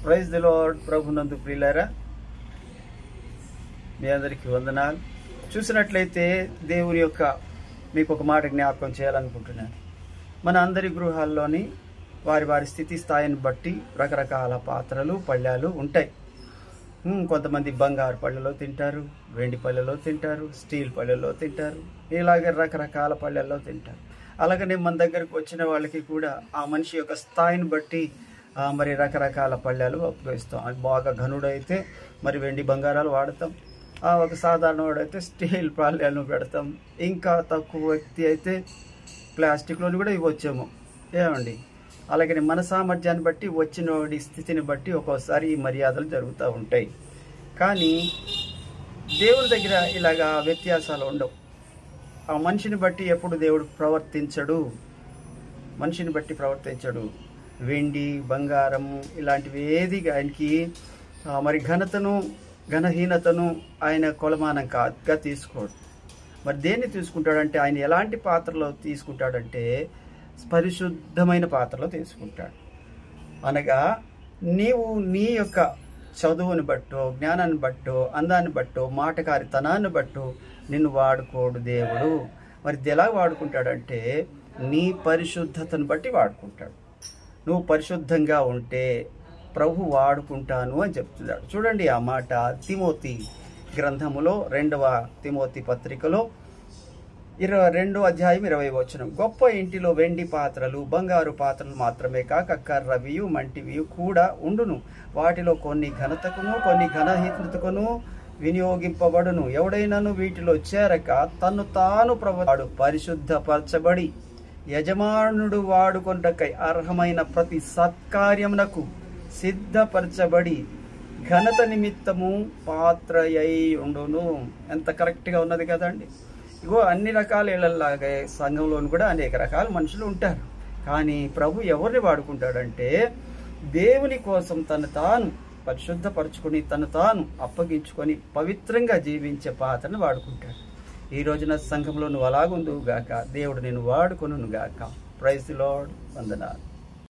Praise the lord. ప్రభునందు ప్రియులారా, మీ అందరికీ వందనాలు. చూసినట్లయితే దేవుని యొక్క మీకు ఒక మాట జ్ఞాపకం చేయాలనుకుంటున్నాను. మన అందరి గృహాల్లోని వారి వారి స్థితి స్థాయిని బట్టి రకరకాల పాత్రలు పళ్ళాలు ఉంటాయి. కొంతమంది బంగారు పళ్ళలో తింటారు, వెండి పళ్ళలో తింటారు, స్టీల్ పళ్ళలో తింటారు, ఇలాగే రకరకాల పళ్ళల్లో తింటారు. అలాగనే మన దగ్గరకు వచ్చిన వాళ్ళకి కూడా ఆ మనిషి యొక్క స్థాయిని బట్టి మరి రకరకాల పళ్ళాలు ఉపయోగిస్తాం. అది బాగా ఘనుడైతే మరి వెండి బంగారాలు వాడతాం, ఒక సాధారణ వాడైతే స్టీల్ పళ్ళాలను పెడతాం, ఇంకా తక్కువ వ్యక్తి అయితే ప్లాస్టిక్లోని కూడా ఇవ్వచ్చేమో ఏమండి. అలాగే మన సామర్థ్యాన్ని బట్టి వచ్చినోడి స్థితిని బట్టి ఒక్కోసారి ఈ మర్యాదలు జరుగుతూ ఉంటాయి. కానీ దేవుడి దగ్గర ఇలాగా వ్యత్యాసాలు ఉండవు. ఆ మనిషిని బట్టి ఎప్పుడు దేవుడు మనిషిని బట్టి ప్రవర్తించడు. వెండి బంగారం ఇలాంటివి ఏది ఆయనకి మరి ఘనహీనతను ఆయన కొలమానం కాదుగా తీసుకోడు. మరి దేన్ని తీసుకుంటాడంటే ఆయన ఎలాంటి పాత్రలో తీసుకుంటాడంటే పరిశుద్ధమైన పాత్రలో తీసుకుంటాడు. అనగా నీవు నీ యొక్క చదువుని బట్టో, జ్ఞానాన్ని బట్టో, అందాన్ని బట్టో, మాటకారితనాన్ని బట్టో నిన్ను వాడుకోడు దేవుడు. మరి ఎలా వాడుకుంటాడంటే నీ పరిశుద్ధతను బట్టి వాడుకుంటాడు. నువ్వు పరిశుద్ధంగా ఉంటే ప్రభు వాడుకుంటాను అని చెప్తున్నాడు. చూడండి ఆ మాట తిమోతి గ్రంథములో 2వ తిమోతి పత్రికలో 22వ అధ్యాయం 20వ వచనం. గొప్ప ఇంటిలో వెండి పాత్రలు బంగారు పాత్రలు మాత్రమే కాక కర్రవియు మంటివియు కూడా ఉండును. వాటిలో కొన్ని ఘనతకును కొన్ని ఘనహీనతకును వినియోగింపబడును. ఎవడైనాను వీటిలో చేరక తను తాను వాడు పరిశుద్ధపరచబడి యజమానుడు వాడుకొనుటకై అర్హమైన ప్రతి సత్కార్యమునకు సిద్ధపరచబడి ఘనత నిమిత్తము పాత్రయై ఉండును. ఎంత కరెక్ట్గా ఉన్నది కదండి. ఇగో అన్ని రకాల ఇళ్లలాగే సంఘంలోని కూడా అనేక రకాల మనుషులు ఉంటారు. కానీ ప్రభు ఎవరిని వాడుకుంటాడంటే దేవుని కోసం తను తాను పరిశుద్ధపరచుకొని తను తాను అప్పగించుకొని పవిత్రంగా జీవించే పాత్రను వాడుకుంటాడు. ఈ రోజున సంఘంలో నువ్వు అలాగుందువు గాక, దేవుడు నేను వాడుకొనును గాక. Praise the Lord. వందనాలు.